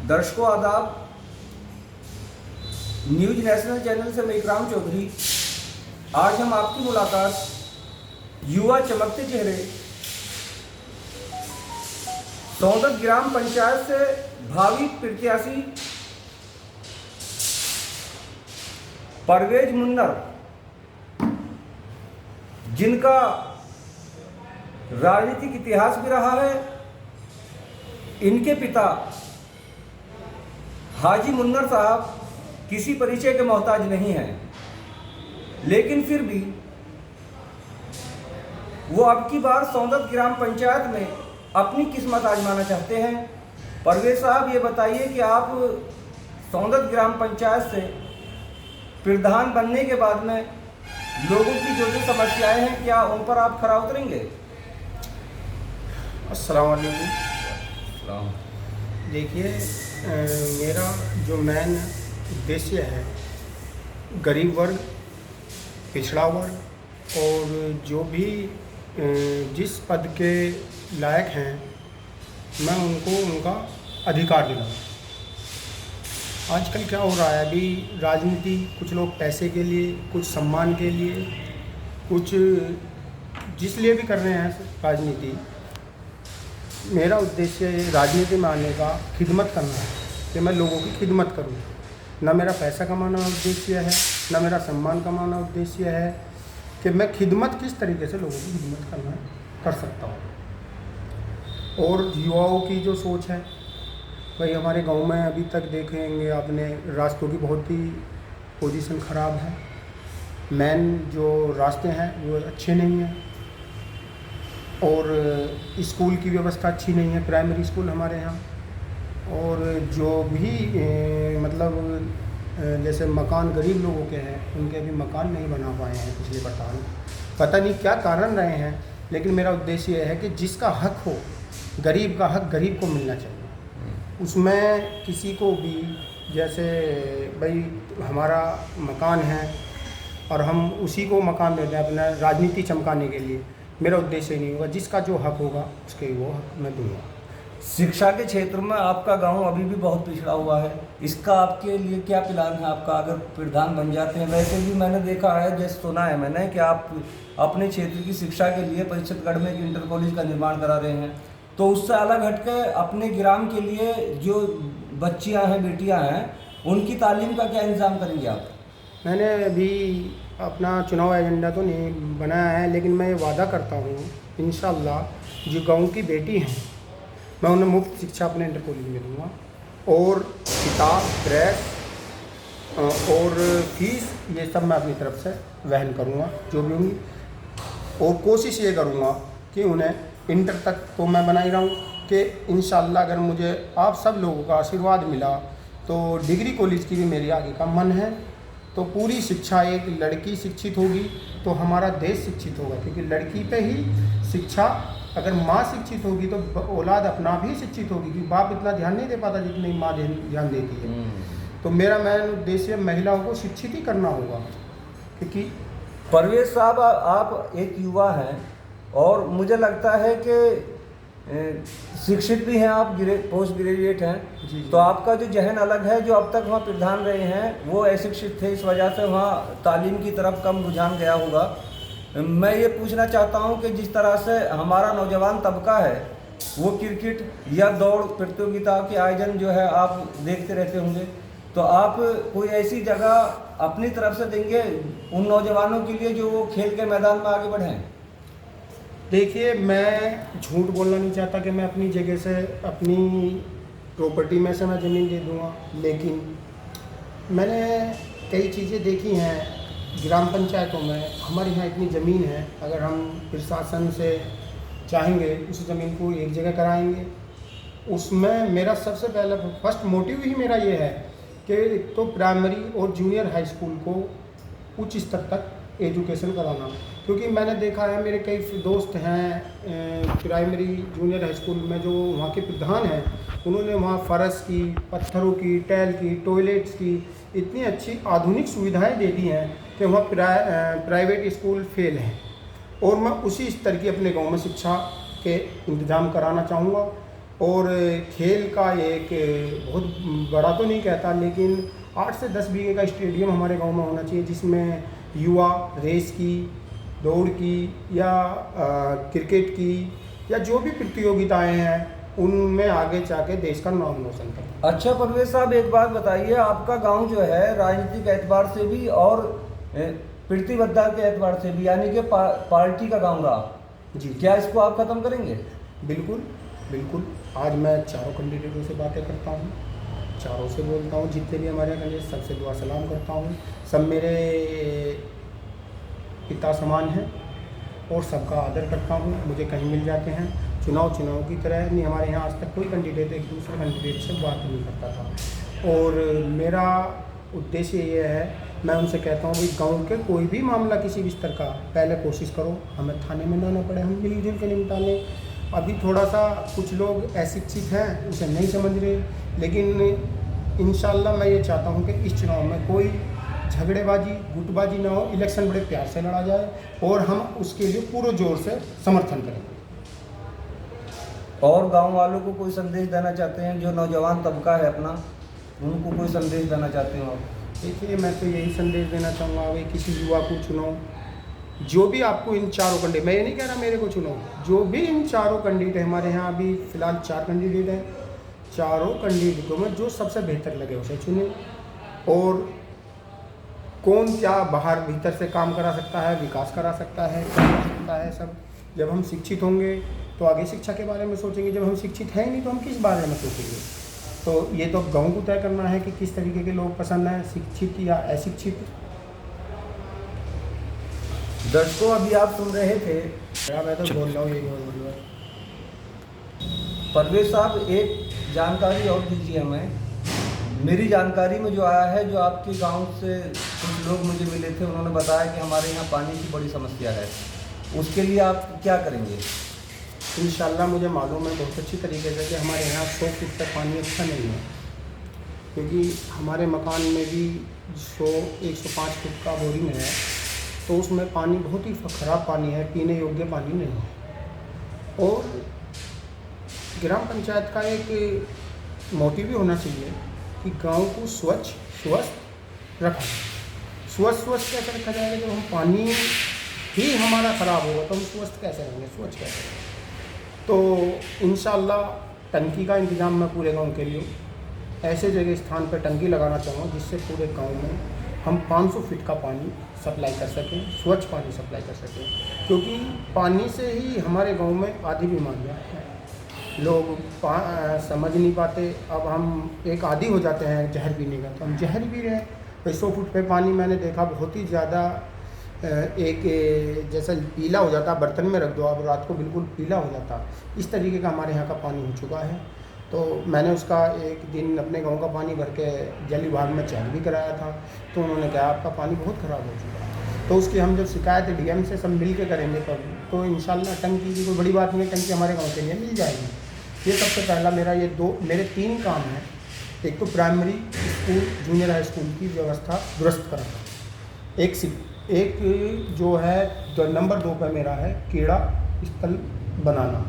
दर्शकों आदाब। News national channel से मैं इकराम चौधरी। आज हम आपकी मुलाकात युवा चमकते चेहरे सौंदत ग्राम पंचायत से भावी प्रत्याशी परवेज मुन्नर, जिनका राजनीतिक इतिहास भी रहा है। इनके पिता हाजी मुन्नर साहब किसी परिचय के मोहताज नहीं हैं, लेकिन फिर भी वो अब की बार सौंदत ग्राम पंचायत में अपनी किस्मत आजमाना चाहते हैं। परवेज साहब, ये बताइए कि आप सौंदत ग्राम पंचायत से प्रधान बनने के बाद में लोगों की जो समस्याएं हैं, क्या उन पर आप खरा उतरेंगे? अस्सलाम वालेकुम। देखिए, मेरा जो मेन उद्देश्य है गरीब वर्ग, पिछड़ा वर्ग और जो भी जिस पद के लायक हैं, मैं उनको उनका अधिकार दिलाऊं। आजकल क्या हो रहा है, अभी राजनीति कुछ लोग पैसे के लिए, कुछ सम्मान के लिए, कुछ जिस लिए भी कर रहे हैं राजनीति। मेरा उद्देश्य राजनीति में आने का खिदमत करना है कि मैं लोगों की खिदमत करूं। ना मेरा पैसा कमाना उद्देश्य है, ना मेरा सम्मान कमाना उद्देश्य है, कि मैं खिदमत किस तरीके से लोगों की खिदमत कर सकता हूं। और युवाओं की जो सोच है भाई, हमारे गांव में अभी तक देखेंगे आपने, रास्तों की बहुत ही पोजीशन ख़राब है। मेन जो रास्ते हैं वो अच्छे नहीं हैं और स्कूल की व्यवस्था अच्छी नहीं है, प्राइमरी स्कूल हमारे यहाँ। और जो भी जैसे मकान गरीब लोगों के हैं, उनके अभी मकान नहीं बना पाए हैं पिछले पता नहीं क्या कारण रहे हैं। लेकिन मेरा उद्देश्य यह है कि जिसका हक हो, गरीब का हक गरीब को मिलना चाहिए। उसमें किसी को भी, जैसे भाई हमारा मकान है और हम उसी को मकान देते हैं अपना राजनीति चमकाने के लिए, मेरा उद्देश्य नहीं होगा। जिसका जो हक होगा उसके वो हक मैं दूंगा। शिक्षा के क्षेत्र में आपका गांव अभी भी बहुत पिछड़ा हुआ है, इसका आपके लिए क्या प्लान है आपका अगर प्रधान बन जाते हैं? वैसे भी मैंने देखा है, जैसे सुना है मैंने कि आप अपने क्षेत्र की शिक्षा के लिए परिषदगढ़ में एक इंटर कॉलेज का निर्माण करा रहे हैं, तो उससे अलग हटकर अपने ग्राम के लिए जो बच्चियाँ हैं, बेटियाँ हैं, उनकी तालीम का क्या इंतजाम करेंगे आप? मैंने अभी अपना चुनाव एजेंडा तो नहीं बनाया है, लेकिन मैं ये वादा करता हूँ इंशाअल्लाह जो गाँव की बेटी हैं, मैं उन्हें मुफ्त शिक्षा अपने इंटर कॉलेज में दूँगा। और किताब, ड्रेस और फीस ये सब मैं अपनी तरफ से वहन करूँगा जो भी होंगी। और कोशिश ये करूँगा कि उन्हें इंटर तक तो मैं बना ही रहा हूँ कि इंशाअल्लाह अगर मुझे आप सब लोगों का आशीर्वाद मिला तो डिग्री कॉलेज की भी मेरी आगे का मन है। तो पूरी शिक्षा, एक लड़की शिक्षित होगी तो हमारा देश शिक्षित होगा, क्योंकि लड़की पे ही शिक्षा, अगर माँ शिक्षित होगी तो औलाद अपना भी शिक्षित होगी, क्योंकि बाप इतना ध्यान नहीं दे पाता जितनी माँ ध्यान देती है। तो मेरा मेन उद्देश्य महिलाओं को शिक्षित ही करना होगा। क्योंकि परवेज साहब, आप एक युवा हैं और मुझे लगता है कि शिक्षित भी हैं, आप पोस्ट ग्रेजुएट हैं, तो आपका जो जहन अलग है। जो अब तक वहाँ प्रधान रहे हैं वो अशिक्षित थे, इस वजह से वहाँ तालीम की तरफ कम रुझान गया होगा। मैं ये पूछना चाहता हूँ कि जिस तरह से हमारा नौजवान तबका है वो क्रिकेट या दौड़ प्रतियोगिता के आयोजन जो है आप देखते रहते होंगे, तो आप कोई ऐसी जगह अपनी तरफ से देंगे उन नौजवानों के लिए जो वो खेल के मैदान में आगे बढ़ें? देखिए, मैं झूठ बोलना नहीं चाहता कि मैं अपनी जगह से, अपनी प्रॉपर्टी में से मैं ज़मीन दे दूँगा, लेकिन मैंने कई चीज़ें देखी हैं ग्राम पंचायतों में। हमारे यहाँ इतनी ज़मीन है, अगर हम प्रशासन से चाहेंगे उस ज़मीन को एक जगह कराएंगे। उसमें मेरा सबसे पहला फर्स्ट मोटिव ही मेरा ये है कि एक तो प्राइमरी और जूनियर हाई स्कूल को उच्च स्तर तक एजुकेशन कराना। क्योंकि मैंने देखा है, मेरे कई दोस्त हैं प्राइमरी जूनियर हाई स्कूल में जो वहाँ के प्रधान हैं, उन्होंने वहाँ फर्श की, पत्थरों की, टाइल की, टॉयलेट्स की इतनी अच्छी आधुनिक सुविधाएं दे दी हैं कि वहाँ प्राइवेट स्कूल फेल हैं। और मैं उसी स्तर की अपने गांव में शिक्षा के इंतज़ाम कराना चाहूँगा। और खेल का एक बहुत बड़ा तो नहीं कहता, लेकिन 8 से 10 बीघे का स्टेडियम हमारे गांव में होना चाहिए, जिसमें युवा रेस की, दौड़ की या क्रिकेट की या जो भी प्रतियोगिताएं हैं उनमें आगे जाके देश का नाम रोशन करें। अच्छा परवेज साहब, एक बात बताइए, आपका गांव जो है राजनीतिक एतबार से भी और प्रतिबद्धता के एतबार से भी, यानी कि पार्टी का गांव रहा जी, क्या इसको आप खत्म करेंगे? बिल्कुल बिल्कुल। आज मैं चारों कैंडिडेटों से बातें करता हूँ, चारों से बोलता हूँ, जितने भी हमारे कैंडिडेट सबसे दुआ सलाम करता हूँ। सब मेरे पिता समान हैं और सबका आदर करता हूँ। मुझे कहीं मिल जाते हैं, चुनाव की तरह नहीं। हमारे यहाँ आज तक कोई कैंडिडेट एक दूसरे कैंडिडेट से बात नहीं करता था। और मेरा उद्देश्य ये है, मैं उनसे कहता हूँ भाई गाँव के कोई भी मामला किसी भी स्तर का, पहले कोशिश करो हमें थाने में ना आना पड़े, हम मिलजुल के निपटा लें। अभी थोड़ा सा कुछ लोग अशिक्षित हैं, उसे नहीं समझ रहे, लेकिन इंशाल्लाह मैं ये चाहता हूँ कि इस चुनाव में कोई झगड़ेबाजी गुटबाजी ना हो, इलेक्शन बड़े प्यार से लड़ा जाए और हम उसके लिए पूरे जोर से समर्थन करेंगे। और गांव वालों को कोई संदेश देना चाहते हैं, जो नौजवान तबका है अपना, उनको कोई संदेश देना चाहते हो आप? देखिए, मैं तो यही संदेश देना चाहूँगा भाई, किसी युवा को चुनो, जो भी आपको इन चारों कैंडिडेट, मैं ये नहीं कह रहा मेरे को चुनो, जो भी इन चारों कैंडिडेट है, हमारे यहाँ अभी फ़िलहाल 4 कैंडिडेट हैं, चारों कैंडिडेटों में जो सबसे बेहतर लगे उसे चुने। और कौन क्या बाहर भीतर से काम करा सकता है, विकास करा सकता है, क्या कर सकता है, सब जब हम शिक्षित होंगे तो आगे शिक्षा के बारे में सोचेंगे, जब हम शिक्षित हैं नहीं तो हम किस बारे में सोचेंगे। तो ये तो गाँव को तय करना है कि किस तरीके के लोग पसंद हैं, शिक्षित या अशिक्षित। दर्शकों, अभी आप सुन रहे थे, मैं तो बोल रहा हूँ यही बोल रहा हूँ। परवेज साहब, एक जानकारी और दीजिए हमें। मेरी जानकारी में जो आया है, जो आपके गांव से कुछ लोग मुझे मिले थे, उन्होंने बताया कि हमारे यहाँ पानी की बड़ी समस्या है, उसके लिए आप क्या करेंगे? इंशाल्लाह मुझे मालूम है बहुत अच्छी तरीके से कि हमारे यहाँ 100 फुट तक पानी अच्छा नहीं है, क्योंकि हमारे मकान में भी 105 फुट का बोरिंग है, तो उसमें पानी बहुत ही ख़राब पानी है, पीने योग्य पानी नहीं है। और ग्राम पंचायत का एक मोटिव भी होना चाहिए कि गांव को स्वस्थ रखा। स्वस्थ कैसे रखा जाएगा? जब हम पानी ही हमारा ख़राब होगा तो हम स्वस्थ कैसे रहेंगे, स्वच्छ कैसे रहेंगे? तो इंशाल्लाह टंकी का इंतज़ाम मैं पूरे गांव के लिए ऐसे जगह स्थान पर टंकी लगाना चाहूँगा जिससे पूरे गांव में हम 500 फीट का पानी सप्लाई कर सकें, स्वच्छ पानी सप्लाई कर सकें, क्योंकि पानी से ही हमारे गांव में आधी बीमारियाँ हैं। लोग समझ नहीं पाते, अब हम एक आदी हो जाते हैं जहर पीने का, तो हम जहर पी रहे हैं। 100 फुट पे पानी मैंने देखा बहुत ही ज़्यादा एक जैसा पीला हो जाता, बर्तन में रख दो आप, रात को बिल्कुल पीला हो जाता, इस तरीके का हमारे यहाँ का पानी हो चुका है। तो मैंने उसका एक दिन अपने गांव का पानी भर के जल विभाग में चेक भी कराया था, तो उन्होंने कहा आपका पानी बहुत ख़राब हो चुका है। तो उसकी हम जब शिकायत डीएम से सब मिल के करेंगे तो इंशाल्लाह टंकी की कोई बड़ी बात नहीं है, टंकी हमारे गाँव के लिए मिल जाएगी। ये सबसे पहला मेरे 3 काम हैं। एक तो primary school, junior high school की व्यवस्था दुरुस्त कराना, एक जो है नंबर 2 पर मेरा है क्रीड़ा स्थल बनाना,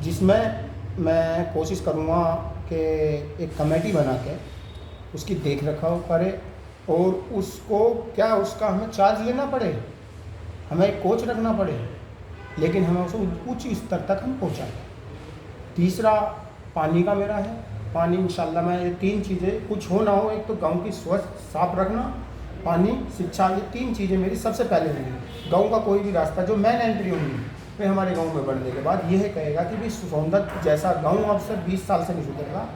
जिसमें मैं कोशिश करूँगा कि एक कमेटी बना के उसकी देख रखाव करे और उसका हमें चार्ज लेना पड़े, हमें एक कोच रखना पड़े, लेकिन हमें उसे उच्च स्तर तक हम पहुँचाएँ। तीसरा पानी का मेरा है, पानी इंशाल्लाह मैं ये 3 चीज़ें कुछ हो ना हो, एक तो गांव की स्वच्छ साफ रखना, पानी, शिक्षा, ये 3 चीज़ें मेरी सबसे पहले होंगी। गांव का कोई भी रास्ता जो मेन एंट्री होगी वे हमारे गांव में बढ़ने के बाद यह कहेगा कि भाई सौंदर्य जैसा गांव अब से 20 साल से नहीं सुधरेगा,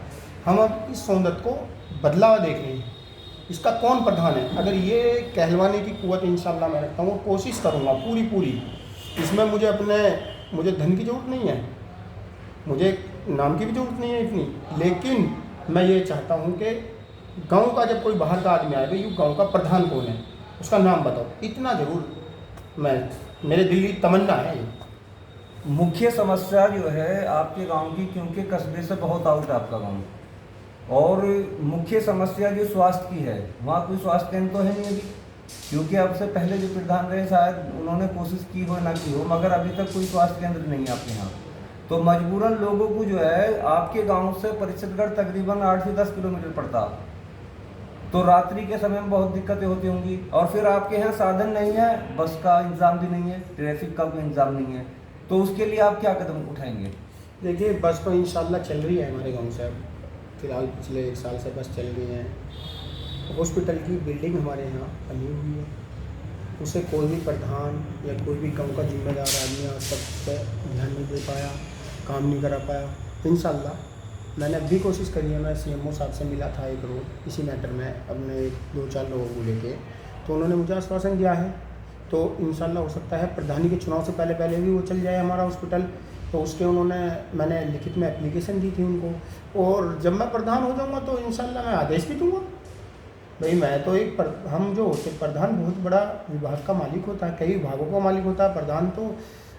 हम अब इस सौंदर्य को बदलाव देख रहे हैं, इसका कौन प्रधान है। अगर ये कहलवाने की कुव्वत इंशाल्लाह मैं रखता हूँ, कोशिश करूँगा पूरी, इसमें मुझे धन की ज़रूरत नहीं है, मुझे नाम की भी ज़रूरत नहीं है इतनी, लेकिन मैं ये चाहता हूँ कि गांव का जब कोई बाहर का आदमी आए, भाई ये गांव का प्रधान कौन है, उसका नाम बताओ, इतना ज़रूर मेरे दिल की तमन्ना है। मुख्य समस्या जो है आपके गांव की, क्योंकि कस्बे से बहुत आउट है आपका गांव, और मुख्य समस्या जो स्वास्थ्य की है, वहाँ कोई स्वास्थ्य केंद्र तो है नहीं अभी, क्योंकि अब से पहले जो प्रधान रहे शायद उन्होंने कोशिश की हो ना की हो, मगर अभी तक कोई स्वास्थ्य केंद्र नहीं है आपके यहाँ। तो मजबूरन लोगों को जो है आपके गांव से परिषदगढ़ तकरीबन 8 से 10 किलोमीटर पड़ता, तो रात्रि के समय में बहुत दिक्कतें होती होंगी। और फिर आपके यहाँ साधन नहीं है, बस का इंतज़ाम भी नहीं है, ट्रैफिक का भी इंतज़ाम नहीं है, तो उसके लिए आप क्या कदम उठाएंगे? देखिए, बस तो इंशाल्लाह चल रही है हमारे गांव से। अब फिलहाल पिछले 1 साल से बस चल रही है। हॉस्पिटल की बिल्डिंग हमारे यहाँ बनी हुई है, उसे कोई भी प्रधान या कोई भी गांव का जिम्मेदार आदमी आज तक पे ध्यान नहीं दे पाया, काम नहीं करा पाया। इंशाल्लाह मैंने अब भी कोशिश करी है। मैं CMO साहब से मिला था एक रोज़ इसी मैटर में अपने 2-4 लोगों को लेके, तो उन्होंने मुझे आश्वासन दिया है। तो इंशाल्लाह हो सकता है प्रधानी के चुनाव से पहले भी वो चल जाए हमारा हॉस्पिटल। तो उसके मैंने लिखित में एप्लीकेशन दी थी उनको, और जब मैं प्रधान हो जाऊँगा तो इंशाल्लाह मैं आदेश भी दूँगा। भाई मैं तो हम जो होते प्रधान बहुत बड़ा विभाग का मालिक होता है, कई विभागों का मालिक होता है। प्रधान तो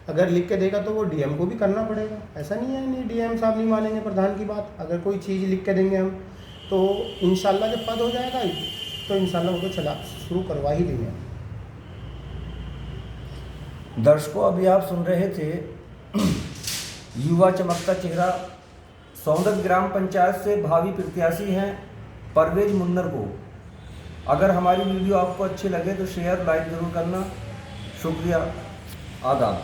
अगर लिख के देगा तो वो DM को भी करना पड़ेगा। ऐसा नहीं है नहीं DM साहब नहीं मानेंगे प्रधान की बात। अगर कोई चीज़ लिख के देंगे हम, तो इंशाल्लाह जब पद हो जाएगा तो इंशाल्लाह वो तो चला शुरू करवा ही देंगे। दर्शकों, अभी आप सुन रहे थे युवा चमकता चेहरा सौंदत ग्राम पंचायत से भावी प्रत्याशी हैं परवेज मुन्नर को। अगर हमारी वीडियो आपको अच्छी लगे तो शेयर लाइक ज़रूर करना। शुक्रिया, आदाब।